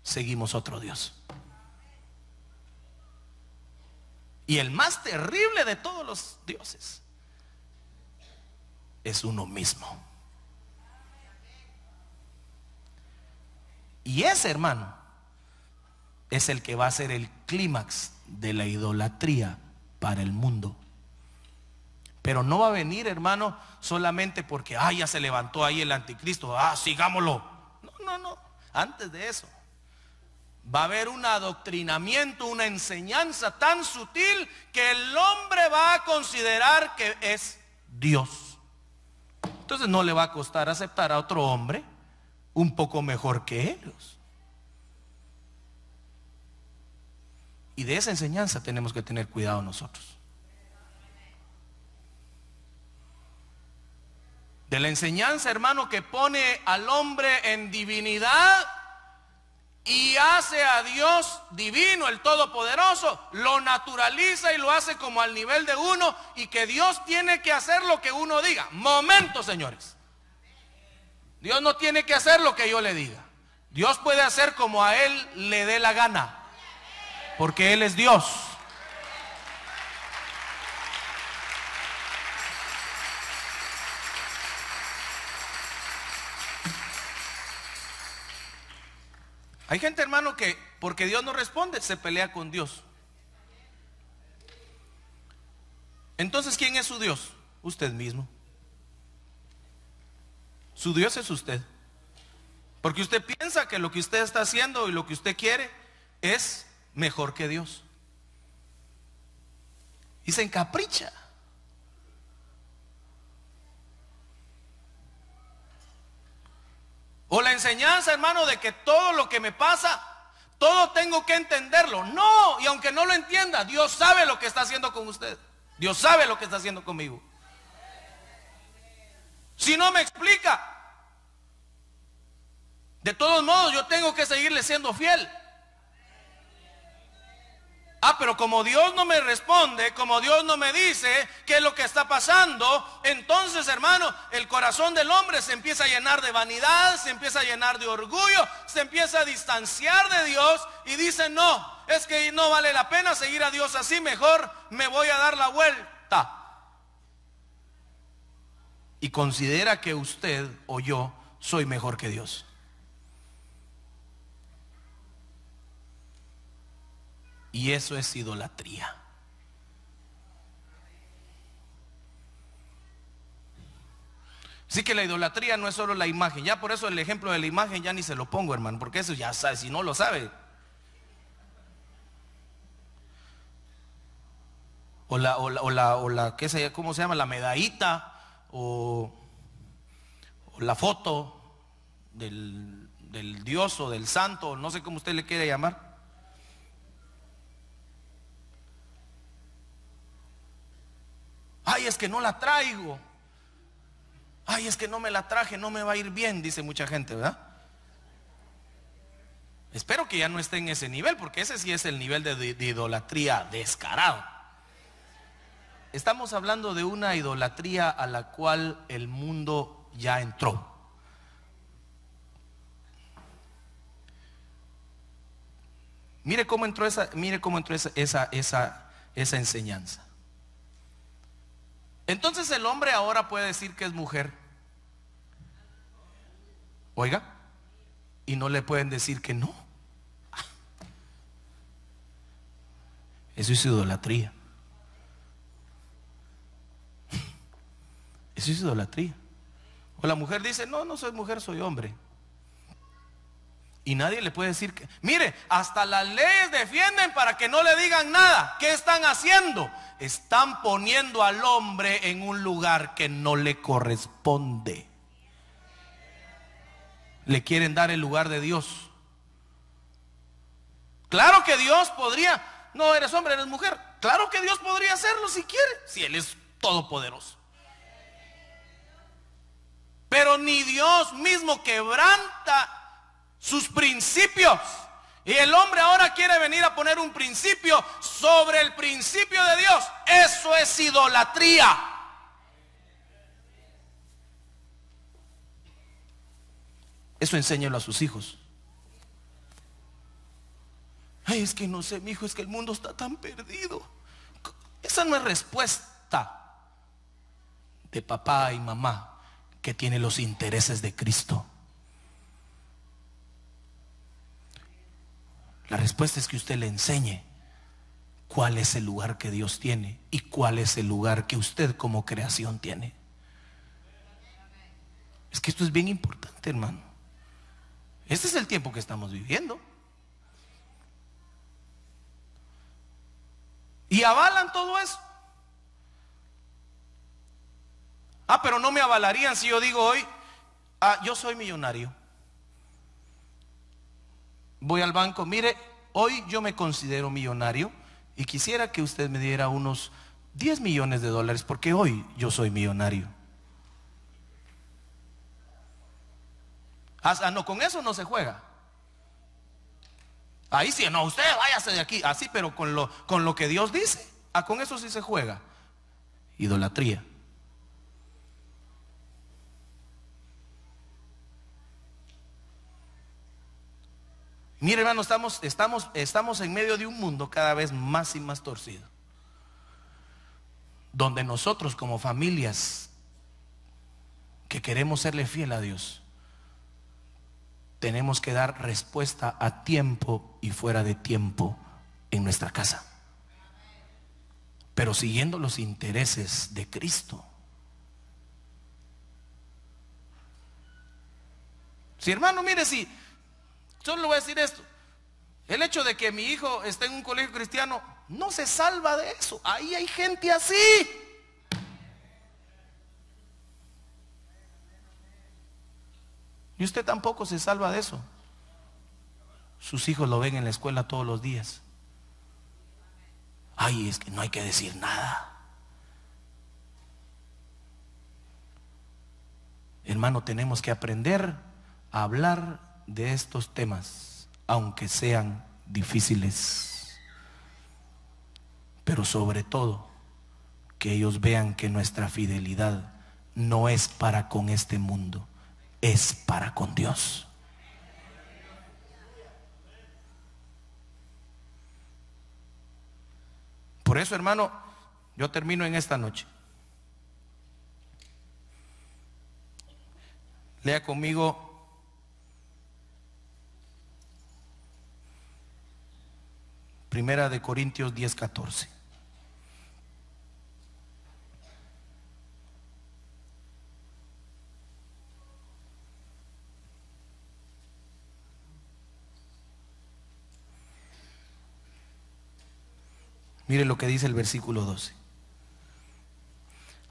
seguimos otro Dios. Y el más terrible de todos los dioses es uno mismo. Y ese, hermano, es el que va a ser el clímax de la idolatría para el mundo. Pero no va a venir, hermano, solamente porque ya se levantó ahí el anticristo, sigámoslo. No. Antes de eso va a haber un adoctrinamiento, una enseñanza tan sutil que el hombre va a considerar que es Dios. Entonces no le va a costar aceptar a otro hombre un poco mejor que ellos. Y de esa enseñanza tenemos que tener cuidado nosotros. De la enseñanza, hermano, que pone al hombre en divinidad y hace a Dios divino, el Todopoderoso, lo naturaliza y lo hace como al nivel de uno, y que Dios tiene que hacer lo que uno diga. Momento, señores. Dios no tiene que hacer lo que yo le diga. Dios puede hacer como a Él le dé la gana, porque Él es Dios. Hay gente, hermano, que porque Dios no responde, se pelea con Dios. Entonces, ¿quién es su Dios? Usted mismo. Su Dios es usted. Porque usted piensa que lo que usted está haciendo y lo que usted quiere es mejor que Dios. Y se encapricha. O la enseñanza, hermano, de que todo lo que me pasa, todo tengo que entenderlo. No, y aunque no lo entienda, Dios sabe lo que está haciendo con usted. Dios sabe lo que está haciendo conmigo. Si no me explica, de todos modos yo tengo que seguirle siendo fiel. Pero como Dios no me responde, como Dios no me dice qué es lo que está pasando, entonces, hermano, el corazón del hombre se empieza a llenar de vanidad, se empieza a llenar de orgullo, se empieza a distanciar de Dios y dice, no, es que no vale la pena seguir a Dios así, mejor me voy a dar la vuelta. Y considera que usted o yo soy mejor que Dios. Y eso es idolatría. Así que la idolatría no es solo la imagen. Ya por eso el ejemplo de la imagen ya ni se lo pongo, hermano, porque eso ya sabe, si no lo sabe. O la ¿qué sé, cómo se llama? La medallita o la foto del Dios o del santo, no sé cómo usted le quiere llamar. Es que no la traigo. Es que no me la traje, no me va a ir bien, dice mucha gente, ¿verdad? Espero que ya no esté en ese nivel, porque ese sí es el nivel de idolatría descarado. Estamos hablando de una idolatría a la cual el mundo ya entró. Mire cómo entró esa enseñanza. Entonces el hombre ahora puede decir que es mujer. Oiga, y no le pueden decir que no. Eso es idolatría. Eso es idolatría. O la mujer dice, no soy mujer, soy hombre. Y nadie le puede decir que, mire, hasta las leyes defienden para que no le digan nada. ¿Qué están haciendo? Están poniendo al hombre en un lugar que no le corresponde. Le quieren dar el lugar de Dios. Claro que Dios podría, no eres hombre, eres mujer. Claro que Dios podría hacerlo si quiere, si Él es todopoderoso. Pero ni Dios mismo quebranta sus principios. Y el hombre ahora quiere venir a poner un principio sobre el principio de Dios. Eso es idolatría. Eso enséñalo a sus hijos. Ay, es que no sé, mi hijo, es que el mundo está tan perdido. Esa no es respuesta de papá y mamá que tiene los intereses de Cristo. La respuesta es que usted le enseñe cuál es el lugar que Dios tiene y cuál es el lugar que usted como creación tiene. Es que esto es bien importante, hermano. Este es el tiempo que estamos viviendo. Y avalan todo eso. Pero no me avalarían si yo digo hoy, yo soy millonario. Voy al banco, mire, hoy yo me considero millonario y quisiera que usted me diera unos 10 millones de dólares porque hoy yo soy millonario. No, con eso no se juega. Ahí sí, no, usted váyase de aquí, así, pero con lo que Dios dice, con eso sí se juega. Idolatría. Mire, hermano, estamos en medio de un mundo cada vez más y más torcido, donde nosotros como familias que queremos serle fiel a Dios, tenemos que dar respuesta a tiempo y fuera de tiempo en nuestra casa, pero siguiendo los intereses de Cristo. Si, hermano, mire, si solo le voy a decir esto, el hecho de que mi hijo esté en un colegio cristiano no se salva de eso. Ahí hay gente así. Y usted tampoco se salva de eso. Sus hijos lo ven en la escuela todos los días. Ay, es que no hay que decir nada. Hermano, tenemos que aprender a hablar de estos temas, aunque sean difíciles, pero sobre todo que ellos vean que nuestra fidelidad no es para con este mundo, es para con Dios. Por eso, hermano, yo termino en esta noche. Lea conmigo Primera de Corintios 10:14. Mire lo que dice el versículo 12.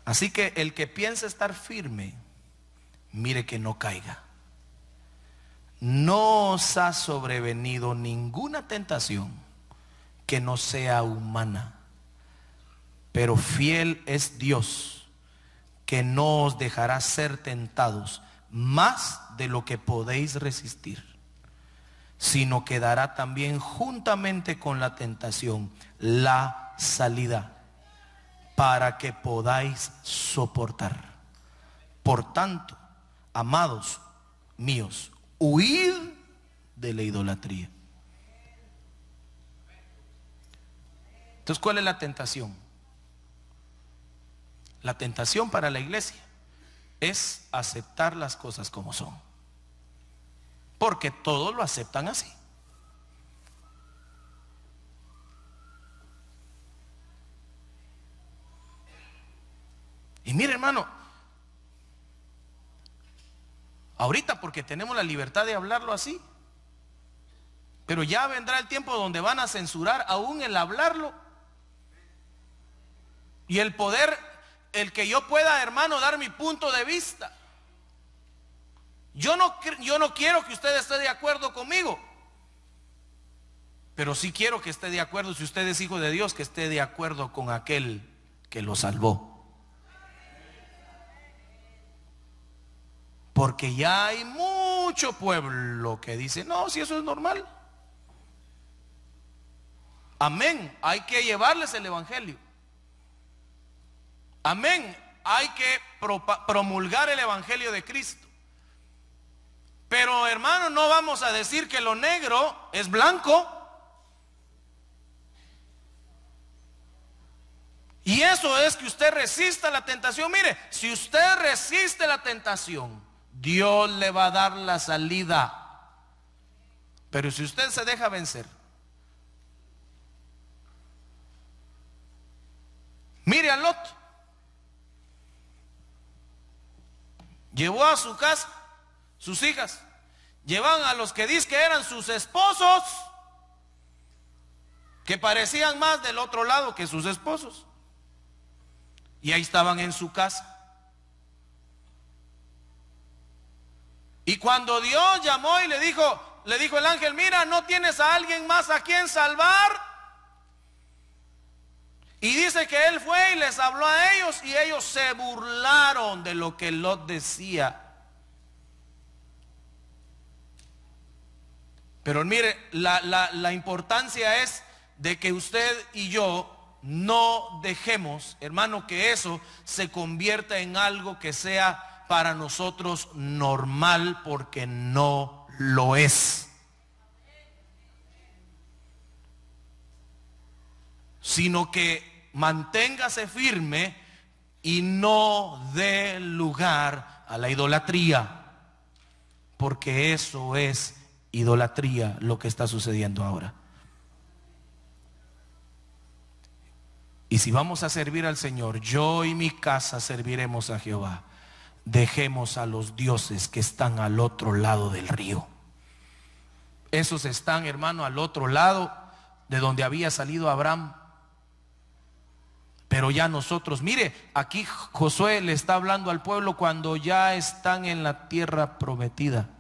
Así que el que piensa estar firme, mire que no caiga. No os ha sobrevenido ninguna tentación que no sea humana, pero fiel es Dios, que no os dejará ser tentados más de lo que podéis resistir, sino que dará también juntamente con la tentación la salida para que podáis soportar. Por tanto, amados míos, huid de la idolatría. Entonces, ¿cuál es la tentación? La tentación para la iglesia es aceptar las cosas como son, porque todos lo aceptan así. Y mire, hermano, ahorita porque tenemos la libertad de hablarlo así, Pero ya vendrá el tiempo donde van a censurar aún el hablarlo. Y el poder, el que yo pueda, hermano, dar mi punto de vista. Yo no quiero que usted esté de acuerdo conmigo, pero sí quiero que esté de acuerdo, si usted es hijo de Dios, que esté de acuerdo con aquel que lo salvó. Porque ya hay mucho pueblo que dice, no, si eso es normal. Amén, hay que llevarles el evangelio. Amén, hay que promulgar el evangelio de Cristo. Pero hermano, no vamos a decir que lo negro es blanco. Y eso es que usted resista la tentación. Mire, si usted resiste la tentación, Dios le va a dar la salida. Pero si usted se deja vencer, mire a Lot. Llevó a su casa sus hijas, llevan a los que dicen que eran sus esposos, que parecían más del otro lado que sus esposos, y ahí estaban en su casa. Y cuando Dios llamó y le dijo el ángel, mira, ¿no tienes a alguien más a quien salvar? Y dice que él fue y les habló a ellos, y ellos se burlaron de lo que Lot decía. Pero mire, la importancia es de que usted y yo no dejemos, hermano, que eso se convierta en algo que sea para nosotros normal, porque no lo es. Sino que manténgase firme y no dé lugar a la idolatría, porque eso es idolatría lo que está sucediendo ahora. Y si vamos a servir al Señor, yo y mi casa serviremos a Jehová. Dejemos a los dioses que están al otro lado del río. Esos están, hermano, al otro lado de donde había salido Abraham. Pero ya nosotros, mire, aquí Josué le está hablando al pueblo cuando ya están en la tierra prometida.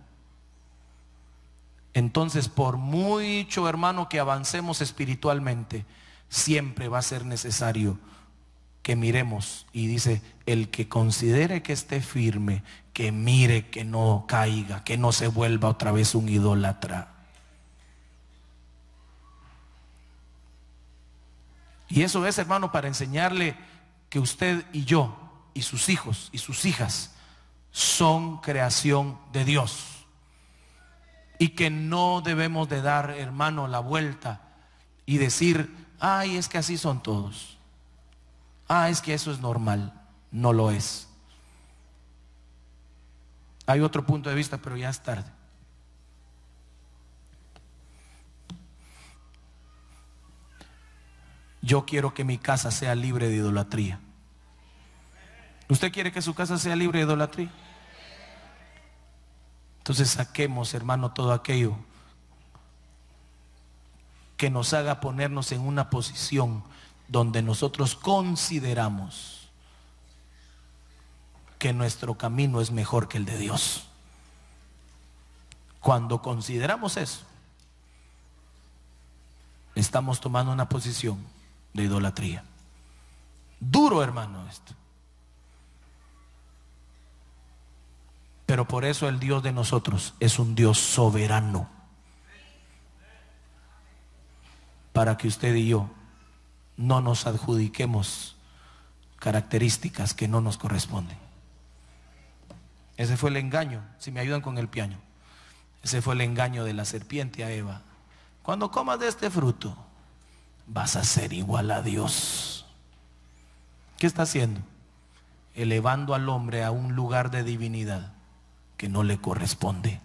Entonces, por mucho, hermano, que avancemos espiritualmente, siempre va a ser necesario que miremos. Y dice, el que considere que esté firme, que mire que no caiga, que no se vuelva otra vez un idólatra. Y eso es, hermano, para enseñarle que usted y yo y sus hijos y sus hijas son creación de Dios. Y que no debemos de dar, hermano, la vuelta y decir, ay, es que así son todos. Ah, es que eso es normal. No lo es. Hay otro punto de vista, pero ya es tarde. Yo quiero que mi casa sea libre de idolatría. ¿Usted quiere que su casa sea libre de idolatría? Entonces saquemos, hermano, todo aquello que nos haga ponernos en una posición donde nosotros consideramos que nuestro camino es mejor que el de Dios. Cuando consideramos eso, estamos tomando una posición de idolatría. Duro, hermano, esto. Pero por eso el Dios de nosotros es un Dios soberano, para que usted y yo no nos adjudiquemos características que no nos corresponden. Ese fue el engaño, si me ayudan con el piano. Ese fue el engaño de la serpiente a Eva. Cuando comas de este fruto, vas a ser igual a Dios. ¿Qué está haciendo? Elevando al hombre a un lugar de divinidad que no le corresponde.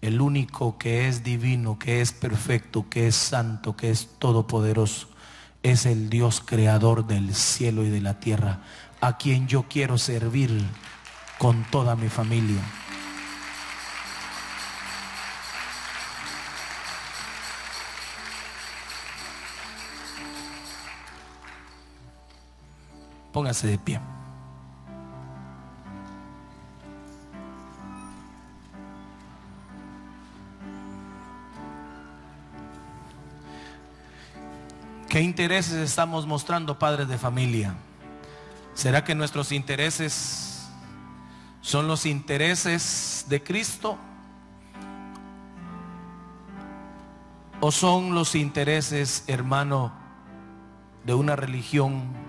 El único que es divino, que es perfecto, que es santo, que es todopoderoso, es el Dios creador del cielo y de la tierra, a quien yo quiero servir con toda mi familia. Póngase de pie. ¿Qué intereses estamos mostrando, padres de familia? ¿Será que nuestros intereses son los intereses de Cristo? ¿O son los intereses, hermano, de una religión,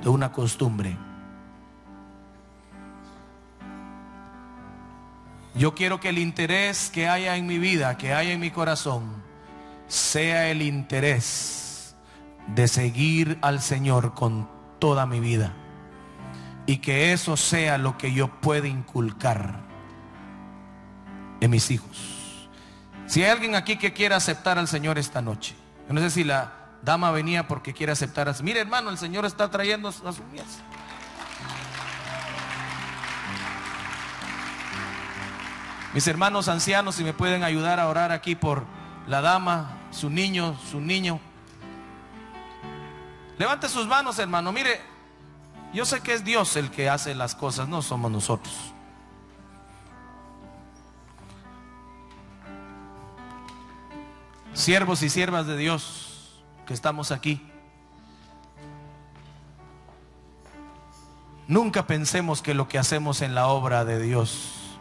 de una costumbre? Yo quiero que el interés que haya en mi vida, que haya en mi corazón, sea el interés de seguir al Señor con toda mi vida, y que eso sea lo que yo pueda inculcar en mis hijos. Si hay alguien aquí que quiera aceptar al Señor esta noche, yo no sé si la dama venía porque quiere aceptar. Mire, hermano, el Señor está trayendo a sus mías. Mis hermanos ancianos, si me pueden ayudar a orar aquí por la dama, su niño. Levante sus manos, hermano. Mire, yo sé que es Dios el que hace las cosas, no somos nosotros. Siervos y siervas de Dios que estamos aquí, nunca pensemos que lo que hacemos en la obra de Dios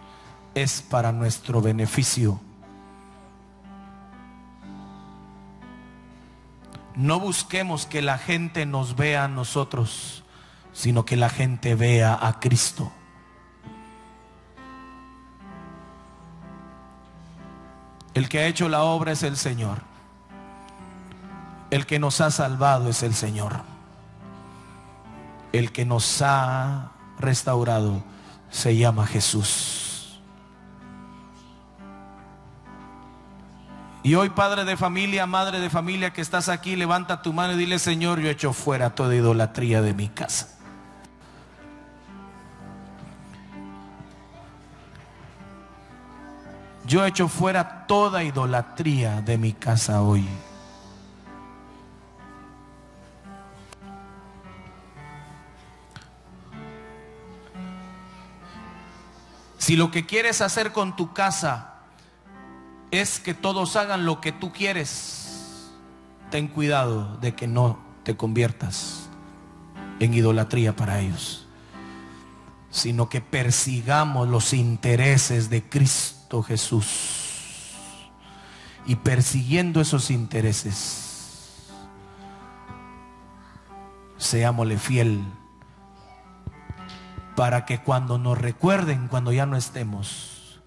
es para nuestro beneficio. No busquemos que la gente nos vea a nosotros, sino que la gente vea a Cristo. El que ha hecho la obra es el Señor. El que nos ha salvado es el Señor. El que nos ha restaurado se llama Jesús. Y hoy, padre de familia, madre de familia que estás aquí, levanta tu mano y dile: Señor, yo echo fuera toda idolatría de mi casa. Yo echo fuera toda idolatría de mi casa hoy. Si lo que quieres hacer con tu casa es que todos hagan lo que tú quieres, ten cuidado de que no te conviertas en idolatría para ellos, sino que persigamos los intereses de Cristo Jesús, y persiguiendo esos intereses, seámosle fiel, para que cuando nos recuerden, cuando ya no estemos,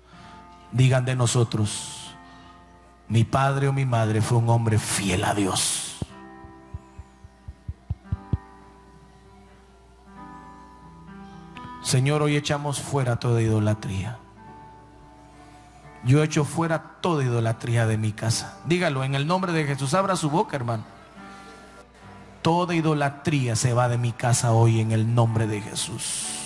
digan de nosotros: mi padre o mi madre fue un hombre fiel a Dios. Señor, hoy echamos fuera toda idolatría. Yo echo fuera toda idolatría de mi casa. Dígalo en el nombre de Jesús. Abra su boca, hermano. Toda idolatría se va de mi casa hoy en el nombre de Jesús.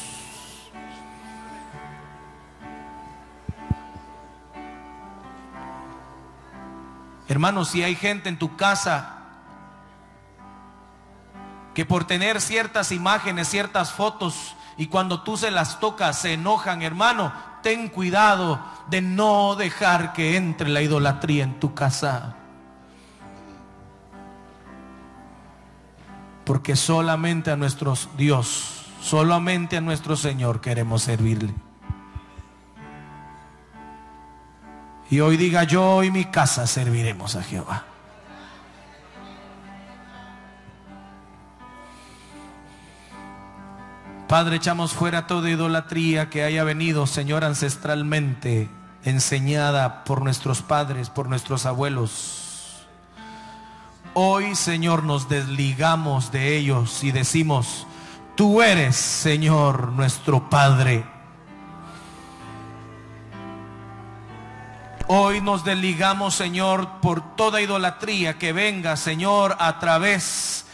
Hermanos, si hay gente en tu casa que por tener ciertas imágenes, ciertas fotos, y cuando tú se las tocas se enojan, hermano, ten cuidado de no dejar que entre la idolatría en tu casa. Porque solamente a nuestro Dios, solamente a nuestro Señor queremos servirle. Y hoy diga: yo y mi casa serviremos a Jehová. Padre, echamos fuera toda idolatría que haya venido, Señor, ancestralmente enseñada por nuestros padres, por nuestros abuelos. Hoy, Señor, nos desligamos de ellos y decimos: tú eres, Señor, nuestro Padre. Hoy nos desligamos, Señor, por toda idolatría que venga, Señor, a través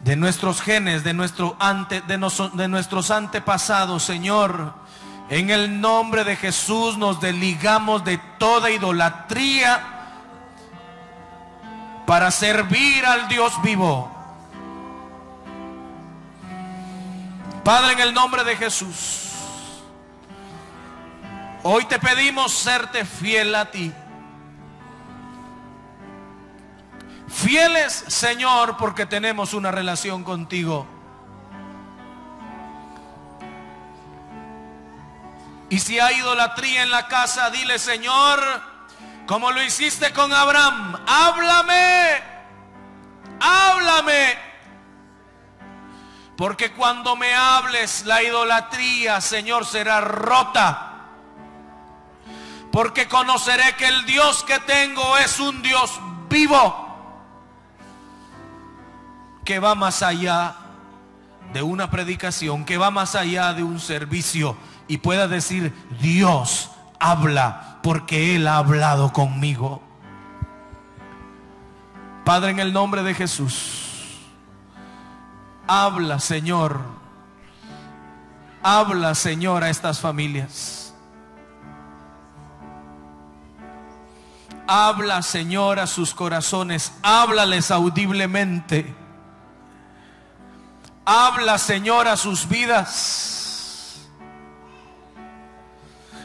de nuestros genes, de nuestros antepasados, Señor. En el nombre de Jesús nos desligamos de toda idolatría para servir al Dios vivo. Padre, en el nombre de Jesús, hoy te pedimos serte fiel a ti. Fieles, Señor, porque tenemos una relación contigo. Y si hay idolatría en la casa, dile, Señor, como lo hiciste con Abraham, háblame, háblame. Porque cuando me hables, la idolatría, Señor, será rota. Porque conoceré que el Dios que tengo es un Dios vivo, que va más allá de una predicación, que va más allá de un servicio, y pueda decir, Dios habla porque Él ha hablado conmigo. Padre, en el nombre de Jesús, habla, Señor, habla, Señor, a estas familias. Habla, Señor, a sus corazones, háblales audiblemente. Habla, Señor, a sus vidas,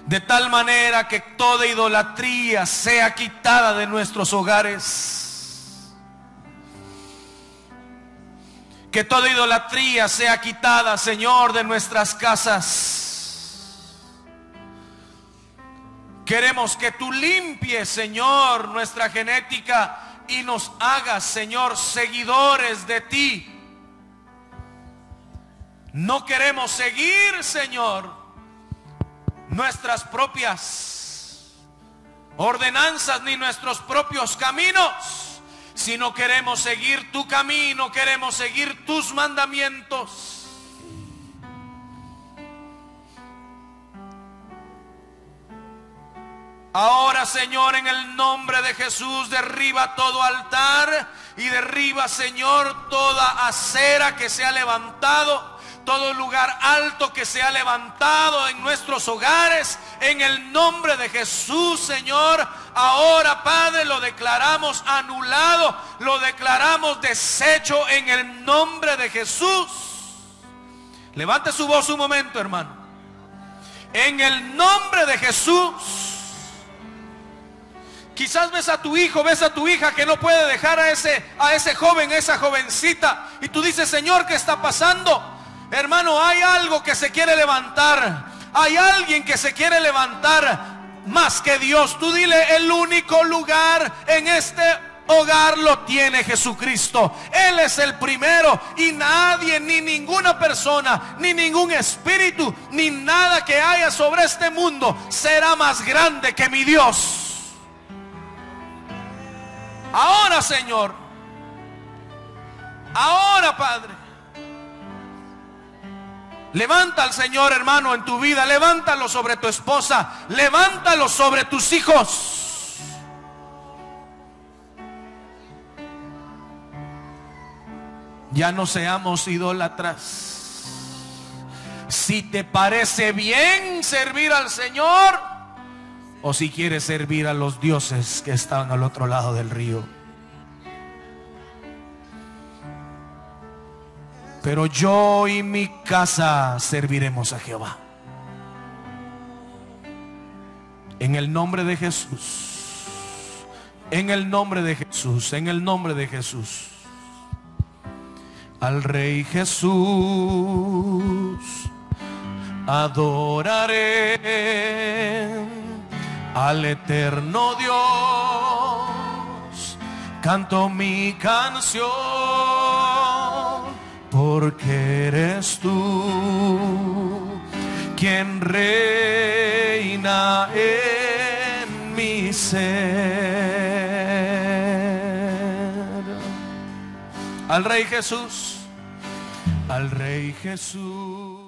de tal manera que toda idolatría sea quitada de nuestros hogares. Que toda idolatría sea quitada, Señor, de nuestras casas. Queremos que tú limpies, Señor, nuestra genética y nos hagas, Señor, seguidores de ti. No queremos seguir, Señor, nuestras propias ordenanzas ni nuestros propios caminos, sino queremos seguir tu camino, queremos seguir tus mandamientos. Ahora, Señor, en el nombre de Jesús, derriba todo altar y derriba, Señor, toda acera que se ha levantado, todo lugar alto que se ha levantado en nuestros hogares. En el nombre de Jesús, Señor, ahora, Padre, lo declaramos anulado, lo declaramos deshecho en el nombre de Jesús. Levante su voz un momento, hermano. En el nombre de Jesús. Quizás ves a tu hijo, ves a tu hija que no puede dejar a ese joven, a esa jovencita, y tú dices, Señor, ¿qué está pasando? Hermano, hay algo que se quiere levantar. Hay alguien que se quiere levantar más que Dios. Tú dile, el único lugar en este hogar lo tiene Jesucristo. Él es el primero, y nadie, ni ninguna persona, ni ningún espíritu, ni nada que haya sobre este mundo será más grande que mi Dios. Ahora, Señor, ahora, Padre, levanta al Señor, hermano, en tu vida. Levántalo sobre tu esposa, levántalo sobre tus hijos. Ya no seamos idólatras. Si te parece bien servir al Señor, o si quieres servir a los dioses que están al otro lado del río. Pero yo y mi casa serviremos a Jehová. En el nombre de Jesús. En el nombre de Jesús. En el nombre de Jesús. Al Rey Jesús adoraré. Al eterno Dios canto mi canción, porque eres tú quien reina en mi ser. Al Rey Jesús, al Rey Jesús.